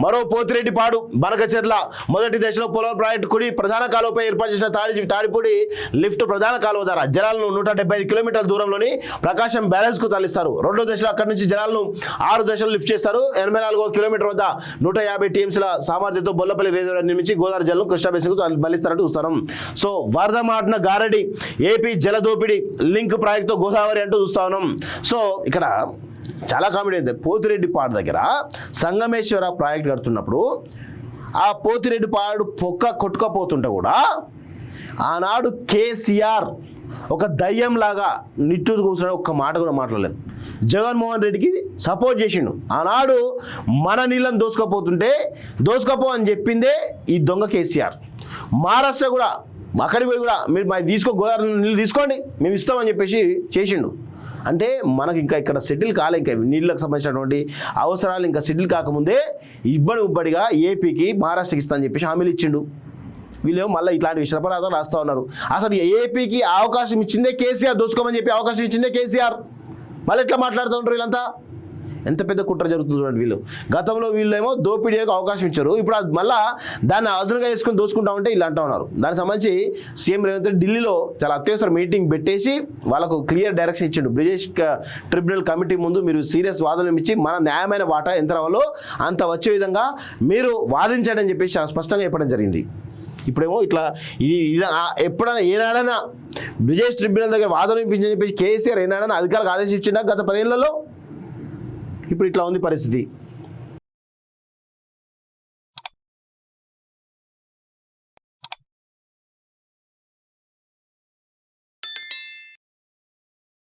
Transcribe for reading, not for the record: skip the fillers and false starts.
మరో పోతిరెడ్డిపాడు బనకచెర్ల మొదటి దశలో పోలవరం ప్రాజెక్టు కుడి ప్రధాన కాలువపై ఏర్పాటు చేసిన తాడిపూడి లిఫ్ట్ ప్రధాన కాలువ ద్వారా జలాలను 175 కిలోమీటర్ల దూరంలోని ప్రకాశం బ్యారేజ్ కు తరలిస్తారు. రెండో దశలో అక్కడి నుంచి జలాలను 6 దశలు లిఫ్ట్ చేస్తారు. 84వ కిలోమీటర్ వద్ద 150 టీఎంసీల సామర్థ్యంతో బొల్లపల్లి రిజర్వాయర్ నిర్మించి గోదావరి జలను కృష్ణా బేసిన్ కు మళ్లిస్తారంటూ చూస్తాం. సో వరద మాటన గారడి ఏపీ జలదోపిడి లింక్ ప్రాజెక్టుతో గోదావరి అంటూ చూస్తా ఉన్నాం. సో ఇక్కడ చాలా కామెడీ అయింది. పోతిరెడ్డిపాడు దగ్గర సంగమేశ్వర ప్రాజెక్ట్ కడుతున్నప్పుడు ఆ పోతిరెడ్డిపాడు కొట్టుకపోతుంటే కూడా ఆనాడు కేసీఆర్ ఒక దయ్యంలాగా నిట్టూరు కూర్చున్నాడు, ఒక్క మాట కూడా మాట్లాడలేదు. జగన్మోహన్ రెడ్డికి సపోర్ట్ చేసిండు. ఆనాడు మన నీళ్ళని దోసుకపో అని చెప్పిందే ఈ దొంగ కేసీఆర్. మహారాష్ట్ర కూడా అక్కడికి పోయి కూడా మీరు గోదావరి నీళ్ళు తీసుకోండి మేము ఇస్తామని చెప్పేసి చేసిండు. అంటే మనకి ఇంకా ఇక్కడ సెటిల్ కాలే, ఇంకా నీళ్ళకి సంబంధించినటువంటి అవసరాలు ఇంకా సెటిల్ కాకముందే ఉబ్బడిగా ఏపీకి మహారాష్ట్రకి ఇస్తా అని చెప్పేసి హామీలు ఇచ్చిండు. వీళ్ళేమో మళ్ళీ ఇట్లాంటి విషయపరాధాలు రాస్తూ ఉన్నారు. అసలు ఏపీకి అవకాశం ఇచ్చిందే కేసీఆర్, దోసుకోమని చెప్పి అవకాశం ఇచ్చిందే కేసీఆర్. మళ్ళీ ఎట్లా మాట్లాడుతూ ఉంటారు వీళ్ళంతా? ఎంత పెద్ద కుట్ర జరుగుతుంది చూడండి. వీళ్ళు గతంలో వీళ్ళేమో దోపిడీకి అవకాశం ఇచ్చారు, ఇప్పుడు మళ్ళీ దాన్ని అదునుగా వేసుకొని దోసుకుంటా ఉంటే ఇలా అంటూ ఉన్నారు. దానికి సంబంధించి సీఎం రేవంత్ రెడ్డి ఢిల్లీలో చాలా అత్యవసర మీటింగ్ పెట్టేసి వాళ్ళకు క్లియర్ డైరెక్షన్ ఇచ్చిండు. బ్రిజేష్ ట్రిబ్యునల్ కమిటీ ముందు మీరు సీరియస్ వాదనలు ఇచ్చి మన న్యాయమైన వాటా ఎంత రావాలో అంత వచ్చే విధంగా మీరు వాదించండి అని చెప్పేసి చాలా స్పష్టంగా చెప్పడం జరిగింది. ఇప్పుడేమో ఇట్లా ఎప్పుడైనా ఏనాడైనా బ్రిజేష్ ట్రిబ్యునల్ దగ్గర వాదన వినిపించని చెప్పేసి కేసీఆర్ ఏనాడైనా అధికారులకు ఆదేశించిందా గత 10 ఏళ్లలో? ఇప్పుడు ఇట్లా ఉంది పరిస్థితి.